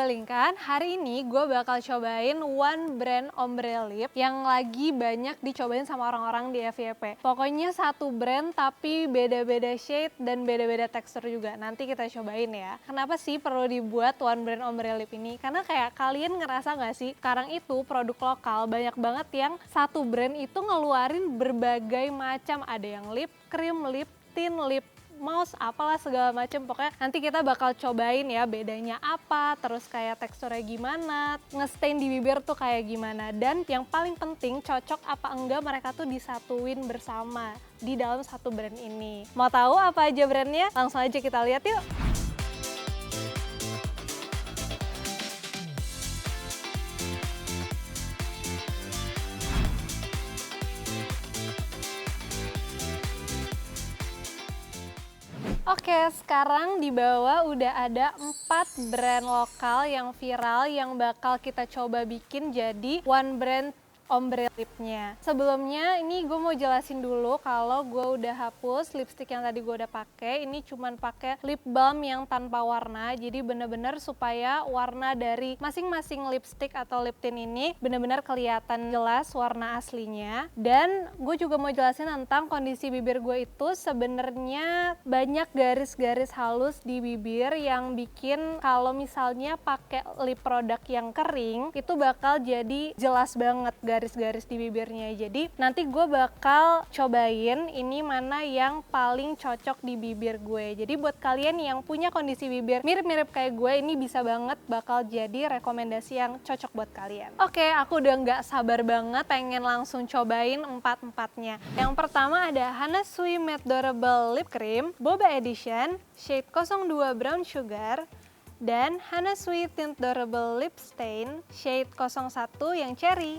Lingkan, hari ini gue bakal cobain One Brand Ombre Lip yang lagi banyak dicobain sama orang-orang di FYP. Pokoknya satu brand tapi beda-beda shade dan beda-beda tekstur juga. Nanti kita cobain ya. Kenapa sih perlu dibuat One Brand Ombre Lip ini? Karena kayak kalian ngerasa gak sih, sekarang itu produk lokal banyak banget yang satu brand itu ngeluarin berbagai macam. Ada yang lip cream, lip tint, lip mouse, apalah segala macam. Pokoknya nanti kita bakal cobain ya bedanya apa, terus kayak teksturnya gimana, ngestain di bibir tuh kayak gimana. Dan yang paling penting cocok apa enggak mereka tuh disatuin bersama di dalam satu brand ini. Mau tahu apa aja brandnya? Langsung aja kita lihat yuk. Oke, sekarang di bawah udah ada 4 brand lokal yang viral yang bakal kita coba bikin jadi One Brand Ombre Lipnya. Sebelumnya ini gue mau jelasin dulu kalau gue udah hapus lipstick yang tadi gue udah pakai. Ini cuman pakai lip balm yang tanpa warna. Jadi bener-bener supaya warna dari masing-masing lipstick atau lip tint ini bener-bener kelihatan jelas warna aslinya. Dan gue juga mau jelasin tentang kondisi bibir gue itu sebenarnya banyak garis-garis halus di bibir yang bikin kalau misalnya pakai lip produk yang kering itu bakal jadi jelas banget garis-garis di bibirnya. Jadi nanti gue bakal cobain ini mana yang paling cocok di bibir gue. Jadi buat kalian yang punya kondisi bibir mirip-mirip kayak gue, ini bisa banget bakal jadi rekomendasi yang cocok buat kalian. Oke, aku udah nggak sabar banget pengen langsung cobain empat-empatnya. Yang pertama ada Hana Sui Matte Durable Lip Cream Boba Edition shade 02 Brown Sugar dan Hana Sui Tint Durable Lip Stain shade 01 yang cherry.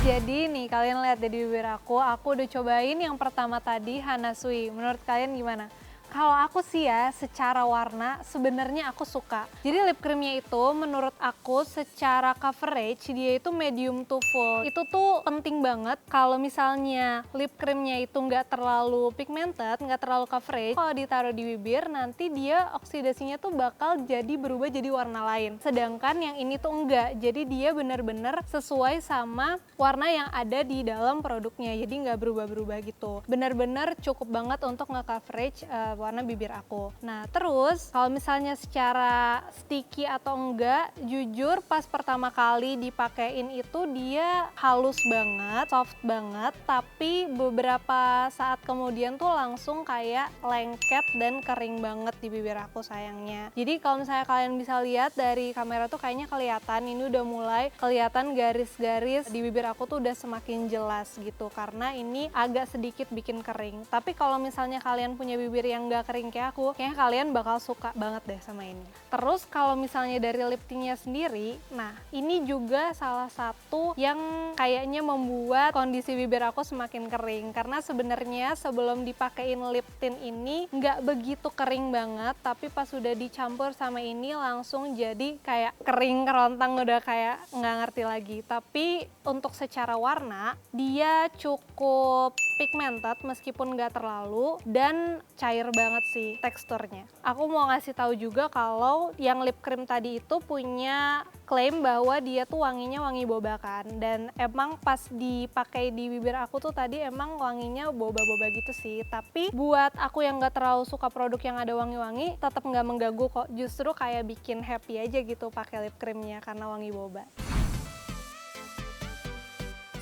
Jadi nih kalian lihat deh di bibir aku udah cobain yang pertama tadi Hana Sui. Menurut kalian gimana? Kalau aku sih ya, secara warna sebenarnya aku suka. Jadi lip creamnya itu menurut aku secara coverage dia itu medium to full. Itu tuh penting banget kalau misalnya lip creamnya itu nggak terlalu pigmented, nggak terlalu coverage. Kalau ditaruh di bibir nanti dia oksidasinya tuh bakal jadi berubah jadi warna lain. Sedangkan yang ini tuh enggak. Jadi dia bener-bener sesuai sama warna yang ada di dalam produknya. Jadi nggak berubah-berubah gitu. Bener-bener cukup banget untuk nge-coverage warna bibir aku. Nah terus kalau misalnya secara sticky atau enggak, jujur pas pertama kali dipakein itu dia halus banget, soft banget, tapi beberapa saat kemudian tuh langsung kayak lengket dan kering banget di bibir aku sayangnya. Jadi kalau misalnya kalian bisa lihat dari kamera tuh kayaknya kelihatan ini udah mulai kelihatan garis-garis di bibir aku tuh udah semakin jelas gitu karena ini agak sedikit bikin kering. Tapi kalau misalnya kalian punya bibir yang nggak kering kayak aku, kayaknya kalian bakal suka banget deh sama ini. Terus kalau misalnya dari lip tintnya sendiri, nah ini juga salah satu yang kayaknya membuat kondisi bibir aku semakin kering karena sebenarnya sebelum dipakein lip tint ini nggak begitu kering banget, tapi pas udah dicampur sama ini langsung jadi kayak kering kerontang, udah kayak nggak ngerti lagi. Tapi untuk secara warna dia cukup pigmented meskipun nggak terlalu dan cair banget sih teksturnya. Aku mau ngasih tahu juga kalau yang lip cream tadi itu punya klaim bahwa dia tuh wanginya wangi boba kan. Dan emang pas dipakai di bibir aku tuh tadi emang wanginya boba-boba gitu sih. Tapi buat aku yang nggak terlalu suka produk yang ada wangi-wangi, tetap nggak mengganggu kok. Justru kayak bikin happy aja gitu pakai lip creamnya karena wangi boba.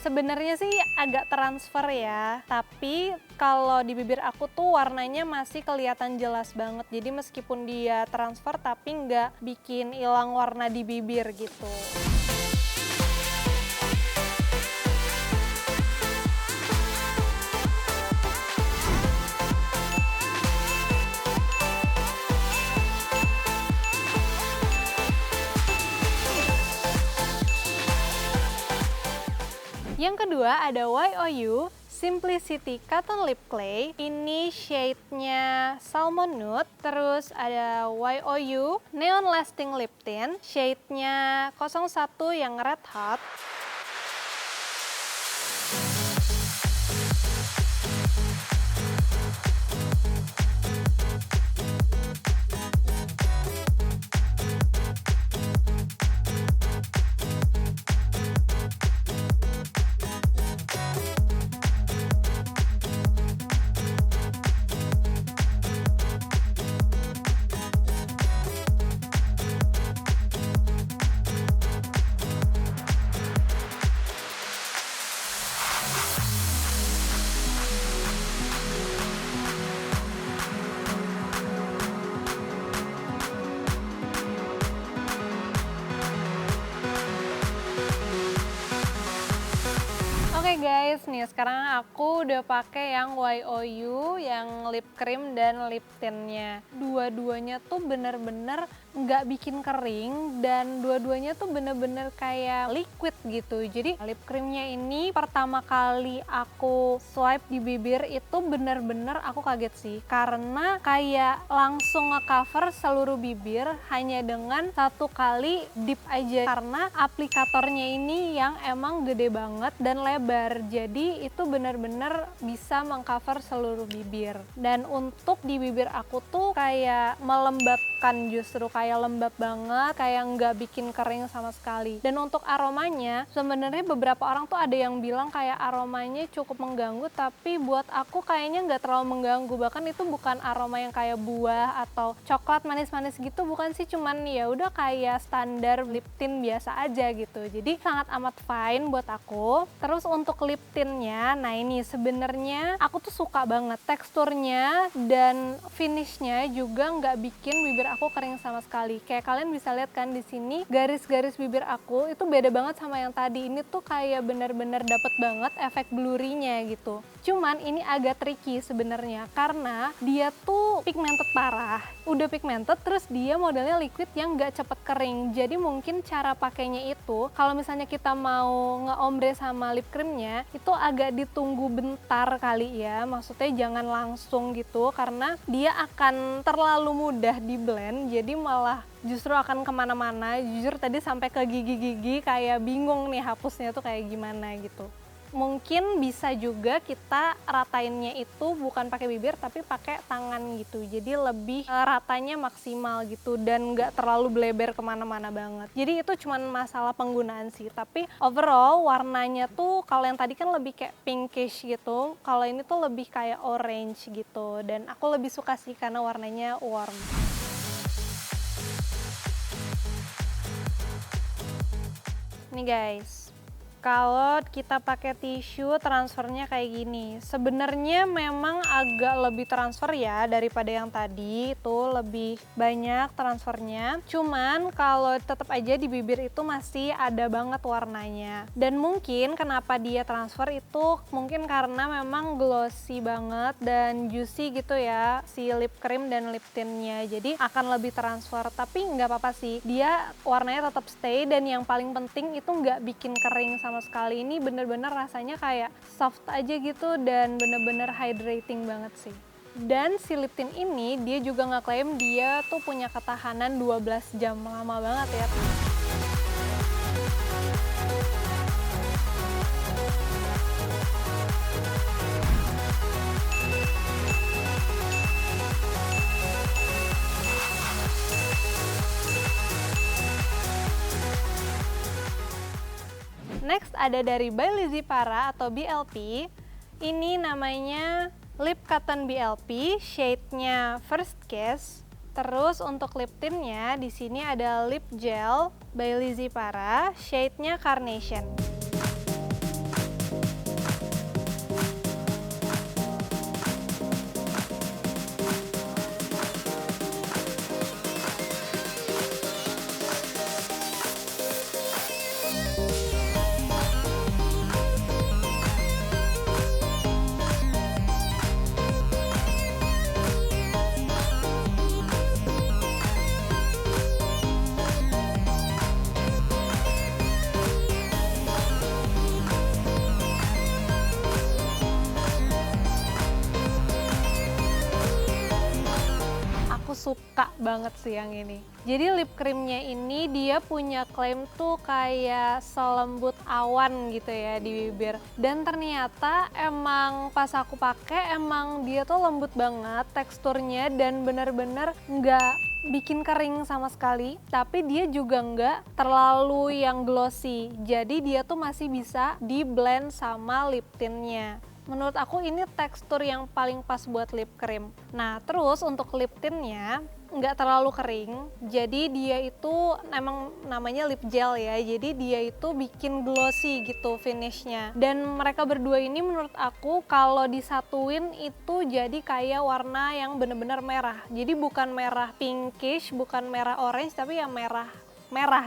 Sebenarnya sih agak transfer ya, tapi kalau di bibir aku tuh warnanya masih kelihatan jelas banget. Jadi meskipun dia transfer tapi nggak bikin hilang warna di bibir gitu. Yang kedua ada YOU Simplicity Cotton Lip Clay. Ini shade-nya Salmon Nude. Terus ada YOU Neon Lasting Lip Tint. Shade-nya 01 yang Red Hot. Oke guys, nih sekarang aku udah pakai yang YOU, yang lip cream dan lip tintnya. Dua-duanya tuh bener-bener nggak bikin kering dan dua-duanya tuh bener-bener kayak liquid gitu. Jadi lip creamnya ini pertama kali aku swipe di bibir itu bener-bener aku kaget sih. Karena kayak langsung ngecover seluruh bibir hanya dengan satu kali dip aja. Karena aplikatornya ini yang emang gede banget dan lebar. Jadi itu bener-bener bisa mengcover seluruh bibir. Dan untuk di bibir aku tuh kayak melembabkan, justru kayak lembab banget, kayak nggak bikin kering sama sekali. Dan untuk aromanya, sebenarnya beberapa orang tuh ada yang bilang kayak aromanya cukup mengganggu, tapi buat aku kayaknya nggak terlalu mengganggu. Bahkan itu bukan aroma yang kayak buah atau coklat manis-manis gitu, bukan sih, cuman ya udah kayak standar lip tint biasa aja gitu. Jadi sangat amat fine buat aku. Terus untuk lip tintnya, nah ini sebenarnya aku tuh suka banget teksturnya dan finishnya juga nggak bikin bibir aku kering sama sekali. Kayak kalian bisa lihat kan di sini garis-garis bibir aku itu beda banget sama yang tadi. Ini tuh kayak bener-bener dapet banget efek blurry-nya gitu. Cuman ini agak tricky sebenarnya karena dia tuh pigmented parah. Udah pigmented terus dia modelnya liquid yang nggak cepet kering. Jadi mungkin cara pakainya itu kalau misalnya kita mau nge-ombre sama lip creamnya itu agak ditunggu bentar kali ya. Maksudnya jangan langsung gitu karena dia akan terlalu mudah di blend. Jadi malah justru akan kemana-mana. Jujur tadi sampai ke gigi-gigi kayak bingung nih hapusnya tuh kayak gimana gitu. Mungkin bisa juga kita ratainnya itu bukan pakai bibir tapi pakai tangan gitu. Jadi lebih ratanya maksimal gitu dan nggak terlalu bleber kemana-mana banget. Jadi itu cuma masalah penggunaan sih. Tapi overall warnanya tuh kalau yang tadi kan lebih kayak pinkish gitu. Kalau ini tuh lebih kayak orange gitu. Dan aku lebih suka sih karena warnanya warm. Nih guys, kalau kita pakai tisu transfernya kayak gini. Sebenarnya memang agak lebih transfer ya daripada yang tadi, itu lebih banyak transfernya. Cuman kalau tetap aja di bibir itu masih ada banget warnanya. Dan mungkin kenapa dia transfer itu mungkin karena memang glossy banget dan juicy gitu ya si lip cream dan lip tintnya. Jadi akan lebih transfer, tapi nggak apa-apa sih. Dia warnanya tetap stay dan yang paling penting itu nggak bikin kering sama sekali. Ini bener-bener rasanya kayak soft aja gitu dan bener-bener hydrating banget sih. Dan si lip tint ini dia juga ngeklaim dia tuh punya ketahanan 12 jam, lama banget ya. Next ada dari By Lizzy Para atau BLP. Ini namanya Lip Cotton BLP, shade-nya First Kiss. Terus untuk lip tint-nya di sini ada Lip Gel by Lizzy Para, shade-nya Carnation. Suka banget sih yang ini. Jadi lip creamnya ini dia punya klaim tuh kayak selembut awan gitu ya di bibir. Dan ternyata emang pas aku pakai emang dia tuh lembut banget teksturnya dan bener-bener nggak bikin kering sama sekali. Tapi dia juga nggak terlalu yang glossy. Jadi dia tuh masih bisa di blend sama lip tintnya. Menurut aku ini tekstur yang paling pas buat lip cream. Nah terus untuk lip tintnya nggak terlalu kering, jadi dia itu emang namanya lip gel ya, jadi dia itu bikin glossy gitu finishnya. Dan mereka berdua ini menurut aku kalau disatuin itu jadi kayak warna yang bener-bener merah. Jadi bukan merah pinkish, bukan merah orange, tapi ya merah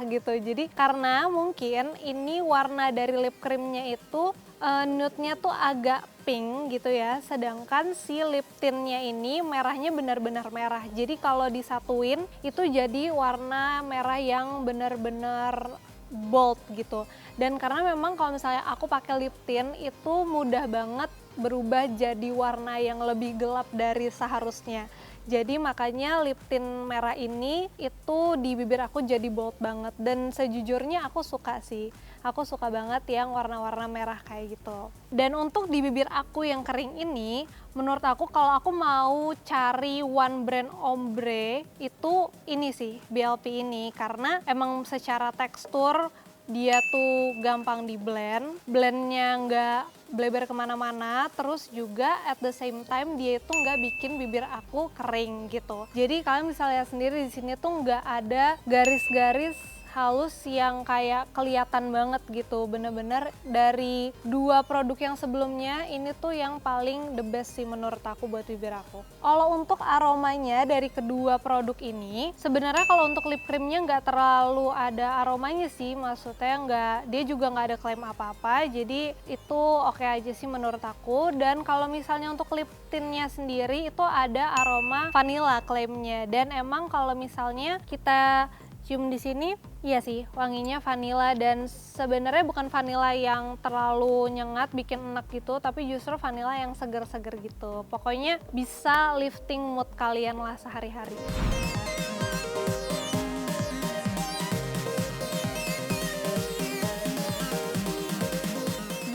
gitu. Jadi karena mungkin ini warna dari lip creamnya itu nude-nya tuh agak pink gitu ya, sedangkan si lip tint-nya ini merahnya benar-benar merah. Jadi kalau disatuin itu jadi warna merah yang benar-benar bold gitu. Dan karena memang kalau misalnya aku pakai lip tint itu mudah banget berubah jadi warna yang lebih gelap dari seharusnya. Jadi makanya lip tint merah ini itu di bibir aku jadi bold banget. Dan sejujurnya aku suka sih. Aku suka banget yang warna-warna merah kayak gitu. Dan untuk di bibir aku yang kering ini, menurut aku kalau aku mau cari one brand ombre itu ini sih, BLP ini. Karena emang secara tekstur dia tuh gampang di blend, blendnya nggak bleber kemana-mana, terus juga at the same time dia itu nggak bikin bibir aku kering gitu. Jadi kalian bisa lihat sendiri di sini tuh nggak ada garis-garis halus yang kayak kelihatan banget gitu. Bener-bener dari dua produk yang sebelumnya ini tuh yang paling the best sih menurut aku buat bibir aku. Kalau untuk aromanya dari kedua produk ini sebenarnya kalau untuk lip creamnya nggak terlalu ada aromanya sih, maksudnya dia juga nggak ada klaim apa-apa, jadi itu oke aja sih menurut aku. Dan kalau misalnya untuk lip tintnya sendiri itu ada aroma vanilla klaimnya, dan emang kalau misalnya kita cium di sini, iya sih wanginya vanilla, dan sebenarnya bukan vanilla yang terlalu nyengat bikin enak gitu, tapi justru vanilla yang seger-seger gitu. Pokoknya bisa lifting mood kalian lah sehari-hari.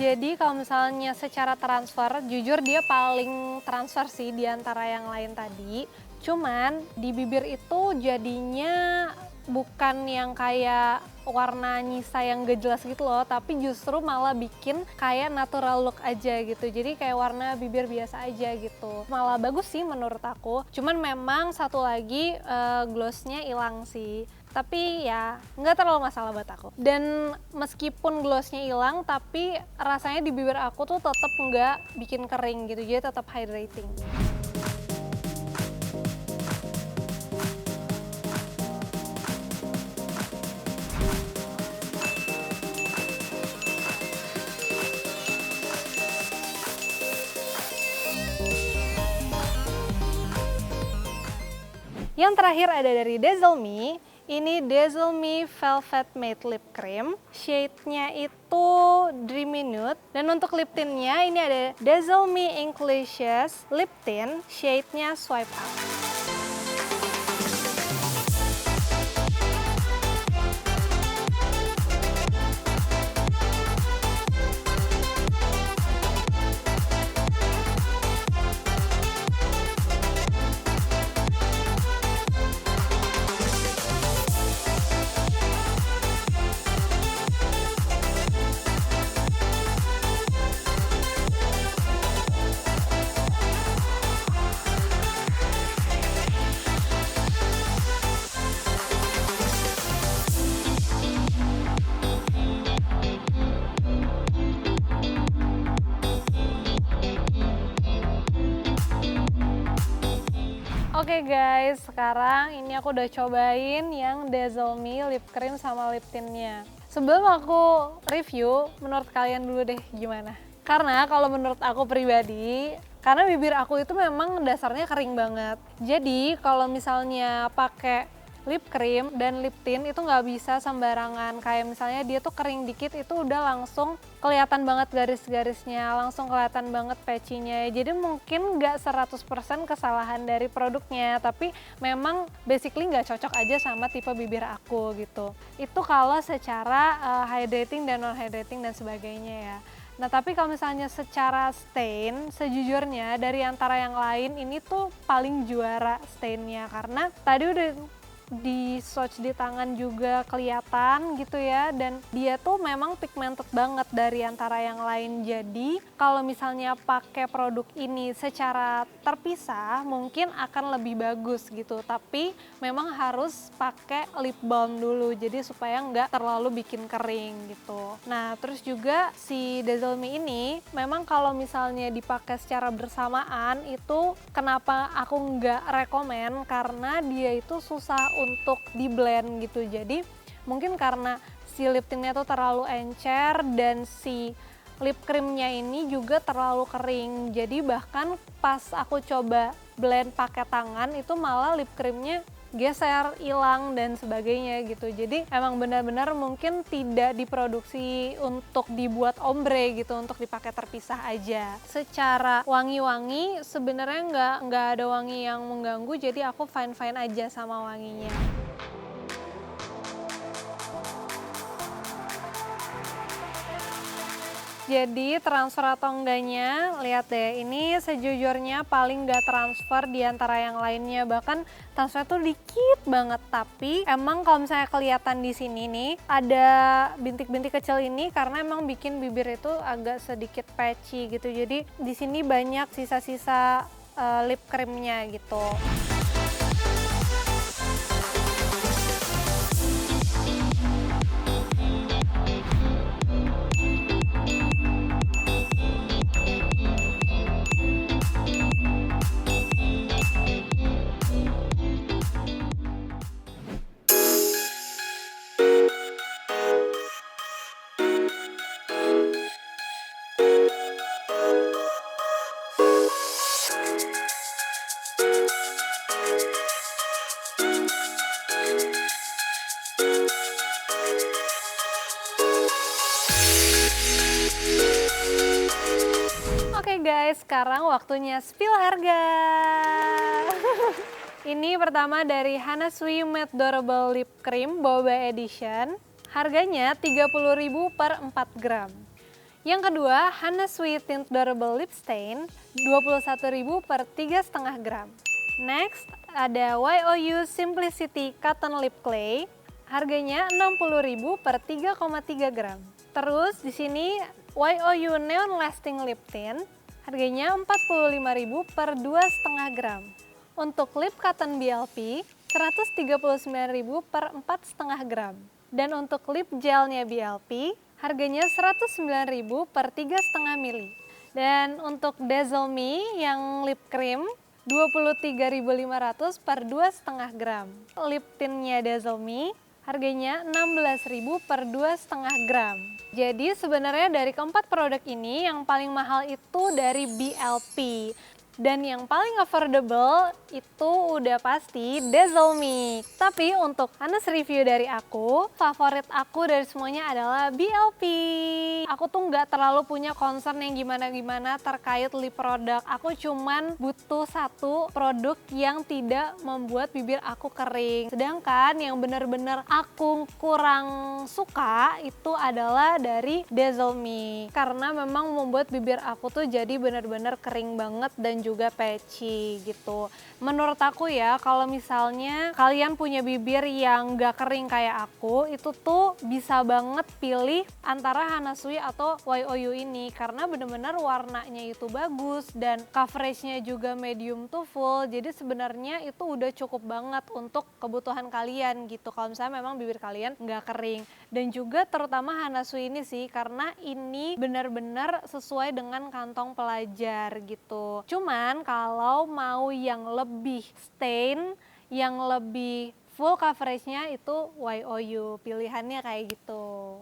Jadi kalau misalnya secara transfer, jujur dia paling transfer sih di antara yang lain tadi. Cuman di bibir itu jadinya bukan yang kayak warna nyisa yang gak jelas gitu loh, tapi justru malah bikin kayak natural look aja gitu. Jadi kayak warna bibir biasa aja gitu. Malah bagus sih menurut aku. Cuman memang satu lagi glossnya hilang sih. Tapi ya nggak terlalu masalah buat aku. Dan meskipun glossnya hilang, tapi rasanya di bibir aku tuh tetap nggak bikin kering gitu. Jadi tetap hydrating. Yang terakhir ada dari Dazzle Me. Ini Dazzle Me Velvet Matte Lip Cream. Shade-nya itu Dreamy Nude. Dan untuk lip tint-nya ini ada Dazzle Me Inklicious Lip Tint. Shade-nya Swipe Up. Oke guys, sekarang ini aku udah cobain yang Dazzle Me lip cream sama lip tintnya. Sebelum aku review, menurut kalian dulu deh gimana? Karena kalau menurut aku pribadi, karena bibir aku itu memang dasarnya kering banget. Jadi kalau misalnya pakai lip cream dan lip tint itu nggak bisa sembarangan. Kayak misalnya dia tuh kering dikit itu udah langsung kelihatan banget garis-garisnya, langsung kelihatan banget patchy-nya. Jadi mungkin nggak 100% kesalahan dari produknya, tapi memang basically nggak cocok aja sama tipe bibir aku gitu. Itu kalau secara hydrating dan non-hydrating dan sebagainya ya. Nah tapi kalau misalnya secara stain, sejujurnya dari antara yang lain ini tuh paling juara stainnya. Karena tadi udah di swatch di tangan juga kelihatan gitu ya, dan dia tuh memang pigmented banget dari antara yang lain. Jadi kalau misalnya pakai produk ini secara terpisah mungkin akan lebih bagus gitu, tapi memang harus pakai lip balm dulu jadi supaya nggak terlalu bikin kering gitu. Nah terus juga si Dazzle Me ini memang kalau misalnya dipakai secara bersamaan itu kenapa aku nggak rekomen, karena dia itu susah untuk di blend gitu. Jadi mungkin karena si lip tintnya tuh terlalu encer dan si lip creamnya ini juga terlalu kering. Jadi bahkan pas aku coba blend pakai tangan itu malah lip creamnya geser, hilang dan sebagainya gitu. Jadi emang benar-benar mungkin tidak diproduksi untuk dibuat ombre gitu, untuk dipakai terpisah aja. Secara wangi-wangi sebenarnya nggak ada wangi yang mengganggu, jadi aku fine-fine aja sama wanginya. Jadi transfer atau enggaknya, lihat deh, ini sejujurnya paling nggak transfer di antara yang lainnya, bahkan transfer tuh dikit banget. Tapi emang kalau misalnya kelihatan di sini nih, ada bintik-bintik kecil ini karena emang bikin bibir itu agak sedikit patchy gitu. Jadi di sini banyak sisa-sisa lip creamnya gitu. Oke guys, sekarang waktunya spill harga. Ini pertama dari Hana Sui Matte Durable Lip Cream Boba Edition. Harganya 30.000 per 4 gram. Yang kedua, Hana Sui Tint Durable Lip Stain 21.000 per 3,5 gram. Next, ada YOU Simplicity Cotton Lip Clay. Harganya 60.000 per 3,3 gram. Terus di sini YOU Neon Lasting Lip Tint, harganya 45.000 per 2,5 gram. Untuk lip cotton BLP, 139.000 per 4,5 gram. Dan untuk lip gelnya BLP, harganya 109.000 per 3,5 mili. Dan untuk Dazzle Me yang lip cream, 23.500 per 2,5 gram. Lip tintnya Dazzle Me, harganya 16.000 per 2,5 gram. Jadi sebenarnya dari keempat produk ini yang paling mahal itu dari BLP. Dan yang paling affordable itu udah pasti Dazzle Me. Tapi untuk honest review dari aku, favorit aku dari semuanya adalah BLP. Aku tuh nggak terlalu punya concern yang gimana-gimana terkait lip produk. Aku cuman butuh satu produk yang tidak membuat bibir aku kering. Sedangkan yang bener-bener aku kurang suka itu adalah dari Dazzle Me. Karena memang membuat bibir aku tuh jadi bener-bener kering banget dan juga patchy gitu. Menurut aku ya, kalau misalnya kalian punya bibir yang gak kering kayak aku, itu tuh bisa banget pilih antara Hana Sui atau YOU ini. Karena bener-bener warnanya itu bagus dan coveragenya juga medium to full. Jadi sebenarnya itu udah cukup banget untuk kebutuhan kalian gitu. Kalau misalnya memang bibir kalian gak kering. Dan juga terutama Hanasui ini sih, karena ini benar-benar sesuai dengan kantong pelajar gitu. Cuman kalau mau yang lebih stain, yang lebih full coveragenya itu YOU, pilihannya kayak gitu.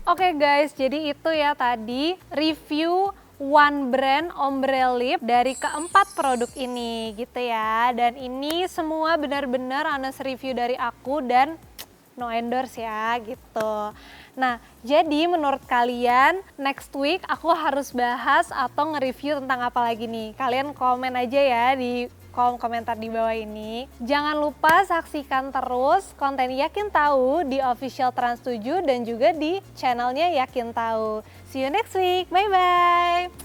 Oke guys, jadi itu ya tadi review One Brand Ombre Lip dari keempat produk ini gitu ya. Dan ini semua benar-benar honest review dari aku dan no endorse ya gitu. Nah, jadi menurut kalian next week aku harus bahas atau nge-review tentang apa lagi nih? Kalian komen aja ya di kolom komentar di bawah ini. Jangan lupa saksikan terus konten Yakin Tahu di official Trans 7 dan juga di channelnya Yakin Tahu. See you next week. Bye-bye.